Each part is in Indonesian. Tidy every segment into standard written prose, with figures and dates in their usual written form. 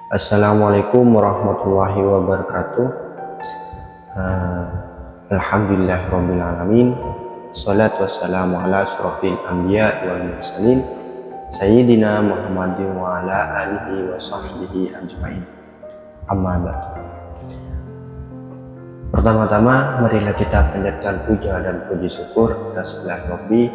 Assalamualaikum warahmatullahi wabarakatuh. Alhamdulillahirabbil alamin. Wassalatu wassalamu ala asyrofil anbiya wal mursalin sayyidina Muhammadin wa ala alihi wa sahbihi ajmain. Amma ba'du. Pertama-tama marilah kita panjatkan puja dan puji syukur atas belas Rabbi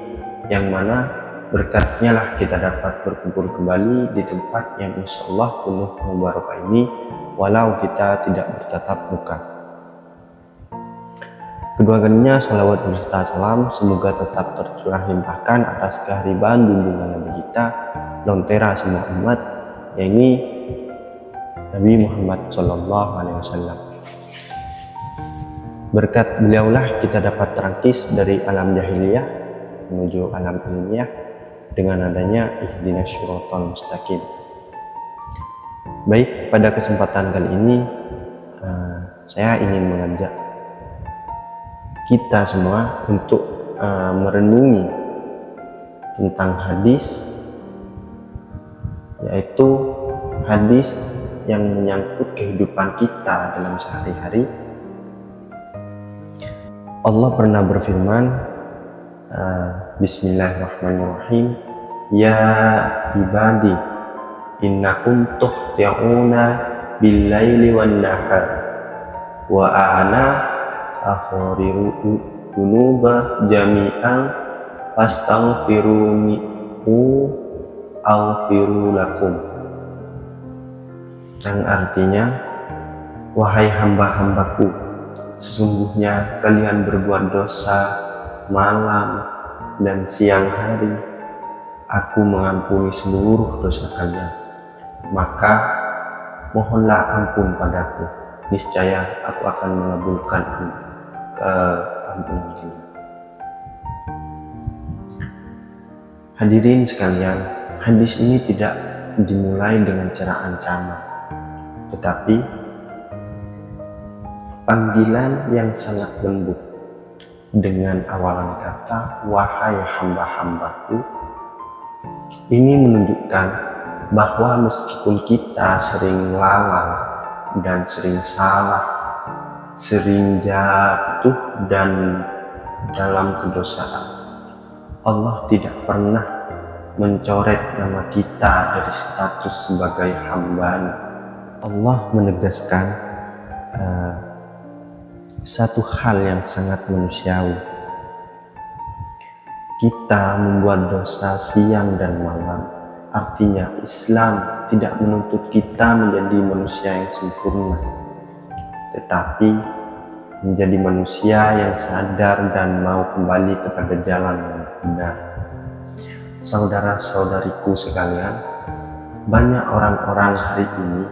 yang mana berkatnya lah kita dapat berkumpul kembali di tempat yang insya Allah penuh mubarakah ini walau kita tidak bertatap muka. Kedua kalinya salawat beserta salam semoga tetap tercurah limpahkan atas kehariban junjungan Nabi kita lontera semua umat, yakni Nabi Muhammad SAW. Berkat beliaulah kita dapat terangkis dari alam jahiliyah menuju alam ilmiah dengan adanya ihdinas syiratal mustaqim. Baik, pada kesempatan kali ini saya ingin mengajak kita semua untuk merenungi tentang hadis, yaitu hadis yang menyangkut kehidupan kita dalam sehari-hari. Allah pernah berfirman, Bismillahirrahmanirrahim, Ya ibadi innakum tuhti'una bil-laili wan-nahar wa ana akhriru dunuba jami'an fastaghfiruni aghfiru lakum. Yang artinya, wahai hamba-hambaku, sesungguhnya kalian berbuat dosa malam dan siang hari, aku mengampuni seluruh dosa kalian, maka mohonlah ampun padaku, niscaya aku akan mengabulkan keampunan kalian. Hadirin sekalian, hadis ini tidak dimulai dengan cara ancaman, tetapi panggilan yang sangat lembut dengan awalan kata wahai hamba-hambaku. Ini menunjukkan bahwa meskipun kita sering lalai dan sering salah, sering jatuh dan dalam kedosaan, Allah tidak pernah mencoret nama kita dari status sebagai hamba-Nya. Allah menegaskan satu hal yang sangat manusiawi. Kita membuat dosa siang dan malam, artinya Islam tidak menuntut kita menjadi manusia yang sempurna, tetapi menjadi manusia yang sadar dan mau kembali kepada jalan yang benar. Saudara-saudariku sekalian, banyak orang-orang hari ini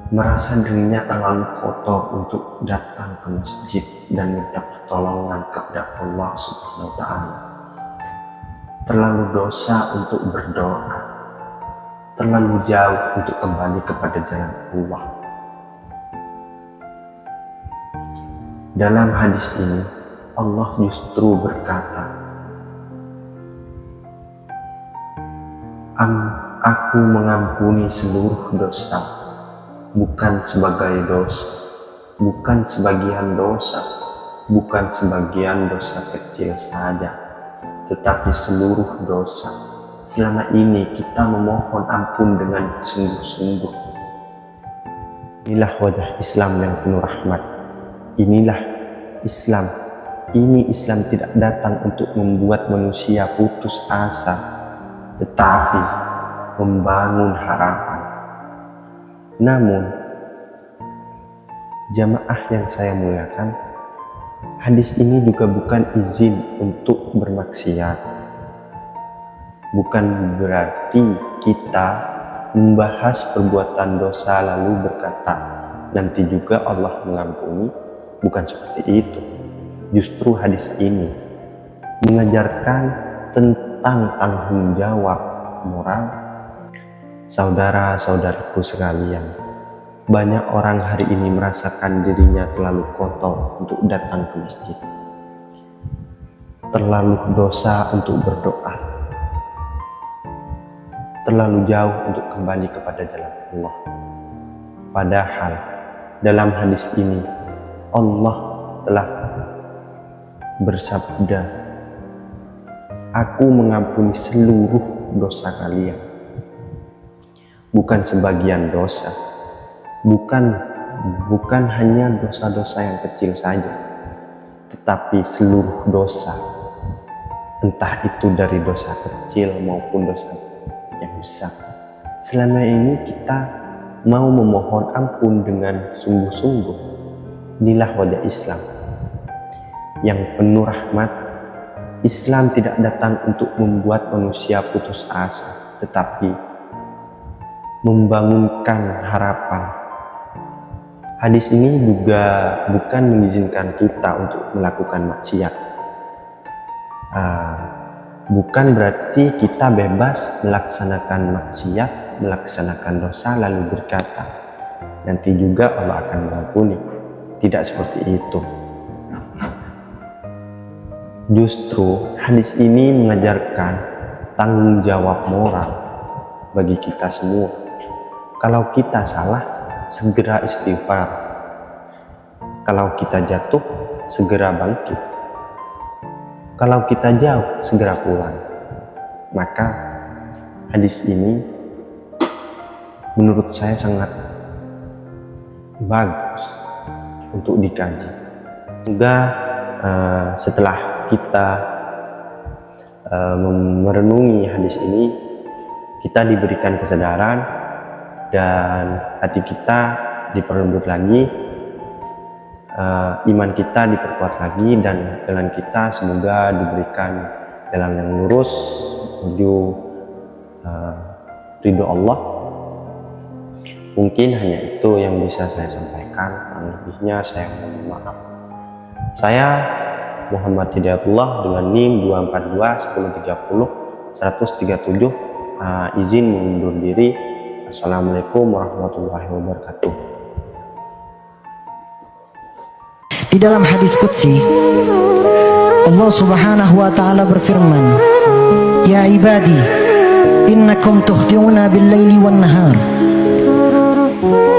merasa dirinya terlalu kotor untuk datang ke masjid dan minta pertolongan kepada Allah Subhanahu wa Ta'ala. Terlalu dosa untuk berdoa, terlalu jauh untuk kembali kepada jalan Allah. Dalam hadis ini, Allah justru berkata, aku mengampuni seluruh dosa, bukan sebagai dosa, bukan sebagian dosa, bukan sebagian dosa kecil saja, tetapi seluruh dosa. Selama ini kita memohon ampun dengan sungguh-sungguh. Inilah wajah Islam yang penuh rahmat. Inilah Islam. Ini Islam tidak datang untuk membuat manusia putus asa, tetapi membangun harapan. Namun, jamaah yang saya muliakan, hadis ini juga bukan izin untuk bermaksiat. Bukan berarti kita membahas perbuatan dosa lalu berkata, nanti juga Allah mengampuni. Bukan seperti itu. Justru hadis ini mengajarkan tentang tanggung jawab moral. Saudara-saudaraku sekalian, banyak orang hari ini merasakan dirinya terlalu kotor untuk datang ke masjid, terlalu dosa untuk berdoa, terlalu jauh untuk kembali kepada jalan Allah. Padahal dalam hadis ini Allah telah bersabda, "Aku mengampuni seluruh dosa kalian." Bukan sebagian dosa, bukan hanya dosa-dosa yang kecil saja, tetapi seluruh dosa, entah itu dari dosa kecil maupun dosa yang besar. Selama ini kita mau memohon ampun dengan sungguh-sungguh. Inilah wajah Islam yang penuh rahmat. Islam tidak datang untuk membuat manusia putus asa, tetapi membangunkan harapan. Hadis ini juga bukan mengizinkan kita untuk melakukan maksiat. Bukan berarti kita bebas melaksanakan maksiat, melaksanakan dosa lalu berkata, "Nanti juga Allah akan mengampuni." Tidak seperti itu. Justru hadis ini mengajarkan tanggung jawab moral bagi kita semua. Kalau kita salah, segera istighfar. Kalau kita jatuh, segera bangkit. Kalau kita jauh, segera pulang. Maka hadis ini menurut saya sangat bagus untuk dikaji. Semoga setelah kita merenungi hadis ini, kita diberikan kesadaran dan hati kita diperlembut lagi, iman kita diperkuat lagi, dan jalan kita semoga diberikan jalan yang lurus menuju ridho Allah. Mungkin hanya itu yang bisa saya sampaikan, kurang lebihnya saya mohon maaf. Saya Muhammad Hidayatullah dengan NIM 242 1030 137 izin mundur diri. Assalamualaikum warahmatullahi wabarakatuh. Di dalam hadis qudsi Allah Subhanahu wa taala berfirman, "Ya ibadi, innakum tukhti'una bil-laili wan-nahar."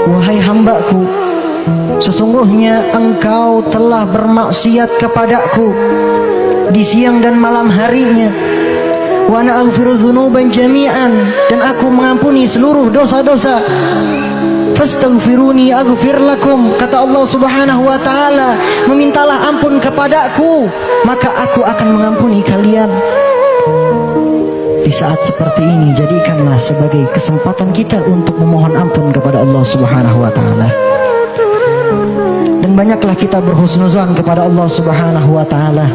Wahai hambaku, sesungguhnya engkau telah bermaksiat kepadaku di siang dan malam harinya. Wa ana aghfiru dzunuban jami'an, dan aku mengampuni seluruh dosa-dosa. Fastaghfiruni aghfir lakum, kata Allah Subhanahu wa taala, memintalah ampun kepadaku, maka aku akan mengampuni kalian. Di saat seperti ini, jadikanlah sebagai kesempatan kita untuk memohon ampun kepada Allah Subhanahu wa taala. Dan banyaklah kita berhusnuzan kepada Allah Subhanahu wa taala.